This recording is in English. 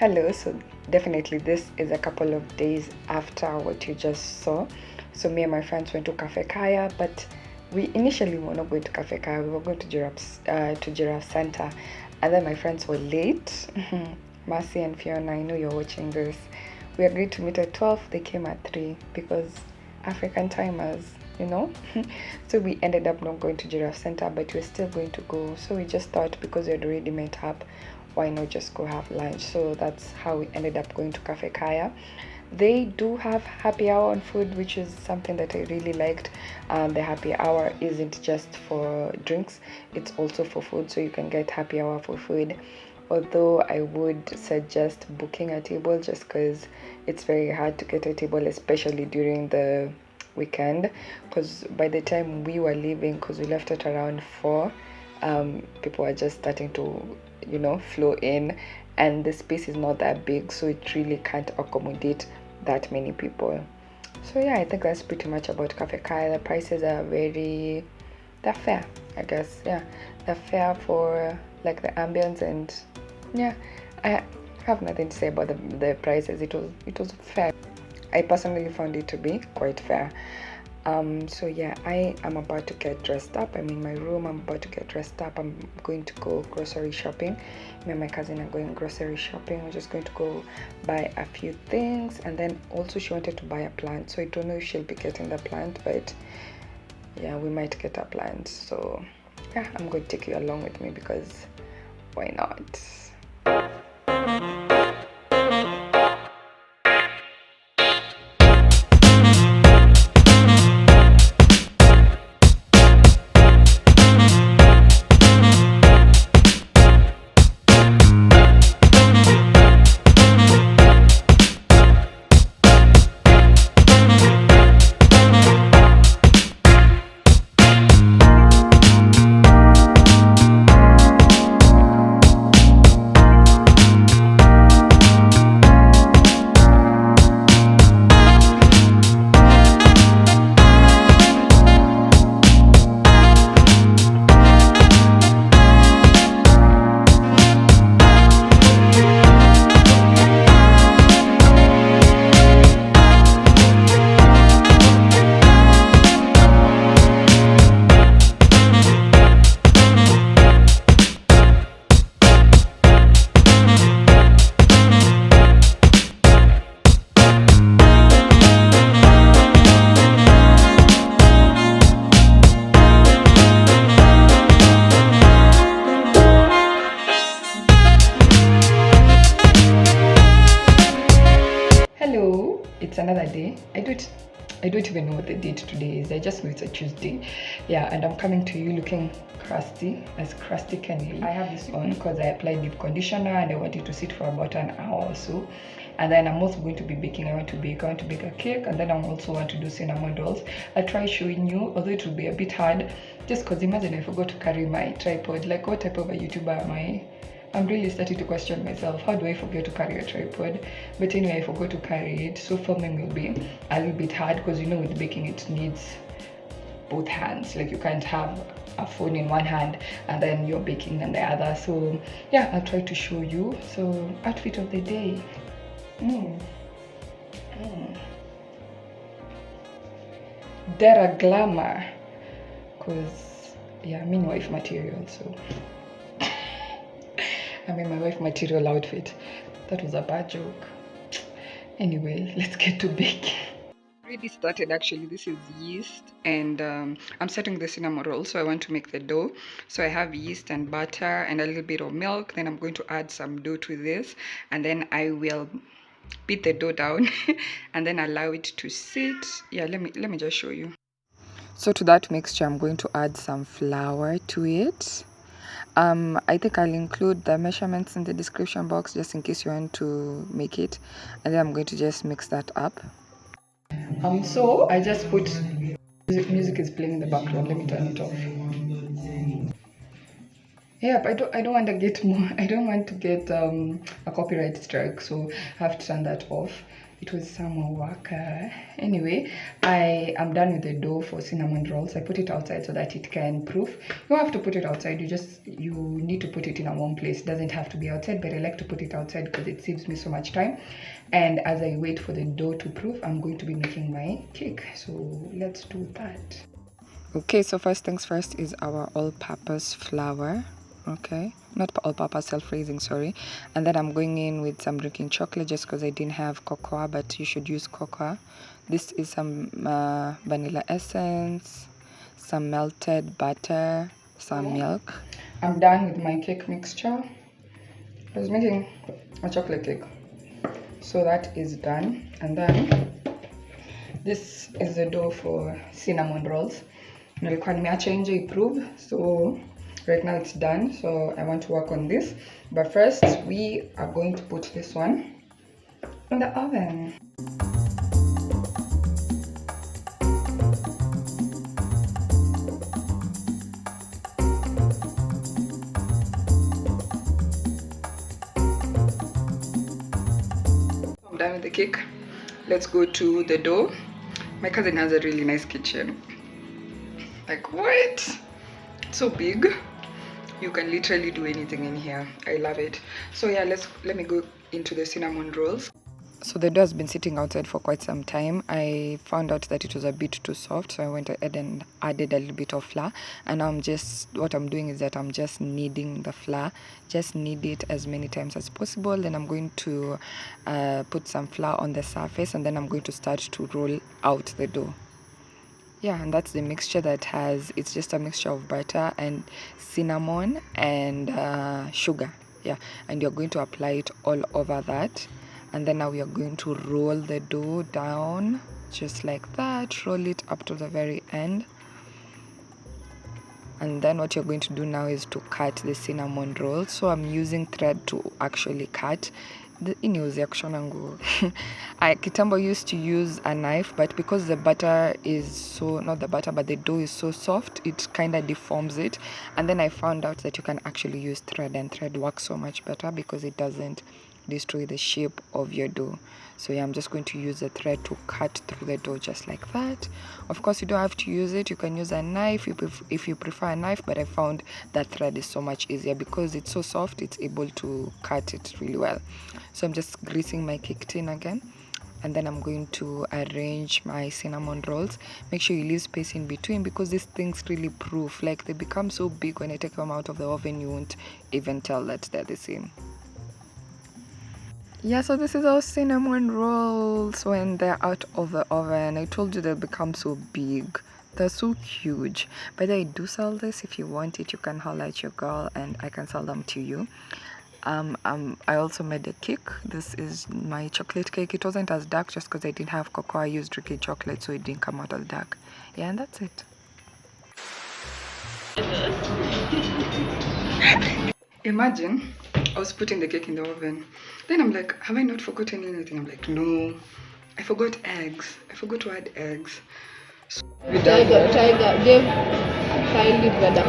Hello, so definitely this is a couple of days after what you just saw. So me and my friends went to Cafe Kaya, but we initially were not going to Cafe Kaya, we were going to Giraffe Center, and then my friends were late. Marcy and Fiona, I know you're watching this. We agreed to meet at 12, they came at 3 because African timers, you know. So we ended up not going to Giraffe Center, but we're still going to go. So we just thought because we had already met up, why not just go have lunch? So that's how we ended up going to Cafe Kaya. They do have happy hour on food, which is something that I really liked. The happy hour isn't just for drinks, it's also for food, so you can get happy hour for food. Although I would suggest booking a table just because it's very hard to get a table, especially during the weekend, because by the time we were leaving, because we left at around 4, people are just starting to, you know, flow in, and the space is not that big, so it really can't accommodate that many people. So yeah, I think that's pretty much about Cafe Kaya. The prices are they're fair, I guess. Yeah, they're fair for like the ambience, and yeah, I have nothing to say about the prices. It was fair. I personally found it to be quite fair. So yeah, I am about to get dressed up. I'm in my room, I'm about to get dressed up. I'm going to go grocery shopping. Me and my cousin are going grocery shopping. We're just going to go buy a few things, and then also she wanted to buy a plant, so I don't know if she'll be getting the plant, but yeah, we might get a plant. So yeah, I'm going to take you along with me because why not? It's another day. I don't even know what the date today is. I just know it's a Tuesday. Yeah, and I'm coming to you looking crusty, as crusty can be. I have this on because I applied deep conditioner and I want it to sit for about an hour or so. And then I'm also going to be baking. I want to bake a cake, and then I also want to do cinnamon rolls. I'll try showing you, although it will be a bit hard, just because imagine I forgot to carry my tripod. Like, what type of a YouTuber am I? I'm really starting to question myself. How do I forget to carry a tripod? But anyway, I forgot to carry it, so filming will be a little bit hard because, you know, with baking it needs both hands. Like, you can't have a phone in one hand and then you're baking in the other. So yeah, I'll try to show you. So outfit of the day. Dara glamour, because yeah, I'm in wife material, so I'm in my wife material outfit. That was a bad joke. Anyway, let's get to baking. Already started actually. This is yeast, and I'm setting the cinnamon roll, so I want to make the dough. So I have yeast and butter and a little bit of milk. Then I'm going to add some dough to this, and then I will beat the dough down and then allow it to sit. Yeah, let me just show you. So to that mixture, I'm going to add some flour to it. I think I'll include the measurements in the description box just in case you want to make it, and then I'm going to just mix that up. So I just put music is playing in the background. Let me turn it off. Yep, I don't want to get more. I don't want to get a copyright strike, so I have to turn that off. it was some work. Anyway, I am done with the dough for cinnamon rolls. I put it outside so that it can proof. You don't have to put it outside, you need to put it in a warm place. It doesn't have to be outside, but I like to put it outside because it saves me so much time. And as I wait for the dough to proof, I'm going to be making my cake. So let's do that. Okay, so first things first is our all-purpose flour. Okay, not all-purpose, self-raising, sorry. And then I'm going in with some drinking chocolate just because I didn't have cocoa, but you should use cocoa. This is some vanilla essence, some melted butter, some milk. I'm done with my cake mixture. I was making a chocolate cake, so that is done. And then this is the dough for cinnamon rolls. Nilikuwa nimeacha nje improve, so right now it's done. So I want to work on this, but first we are going to put this one in the oven. I'm done with the cake. Let's go to the dough. My cousin has a really nice kitchen. Like, what? It's so big. You can literally do anything in here. I love it. So yeah, let me go into the cinnamon rolls. So the dough has been sitting outside for quite some time. I found out that it was a bit too soft, so I went ahead and added a little bit of flour. And now what I'm doing is that I'm just kneading the flour. Just knead it as many times as possible. Then I'm going to put some flour on the surface, and then I'm going to start to roll out the dough. Yeah, and that's the mixture that it's just a mixture of butter and cinnamon and sugar. Yeah, and you're going to apply it all over that. And then now we are going to roll the dough down just like that. Roll it up to the very end. And then what you're going to do now is to cut the cinnamon roll. So I'm using thread to actually cut. Kitambo used to use a knife, but because the butter is not the butter, but the dough is so soft, it kind of deforms it. And then I found out that you can actually use thread, and thread works so much better because it doesn't destroy the shape of your dough. So yeah, I'm just going to use the thread to cut through the dough just like that. Of course, you don't have to use it. You can use a knife if you prefer a knife, but I found that thread is so much easier because it's so soft, it's able to cut it really well. So I'm just greasing my cake tin again, and then I'm going to arrange my cinnamon rolls. Make sure you leave space in between because these things really proof. Like, they become so big when I take them out of the oven, you won't even tell that they're the same. Yeah, so this is our cinnamon rolls when they're out of the oven. I told you they'll become so big. They're so huge. But I do sell this. If you want it, you can holler at your girl and I can sell them to you. I also made a cake. This is my chocolate cake. It wasn't as dark just because I didn't have cocoa. I used drinking chocolate, so it didn't come out as dark. Yeah, and that's it. Imagine I was putting the cake in the oven. Then I'm like, have I not forgotten anything? I'm like, no, I forgot eggs. I forgot to add eggs. So Tiger, give kindly brother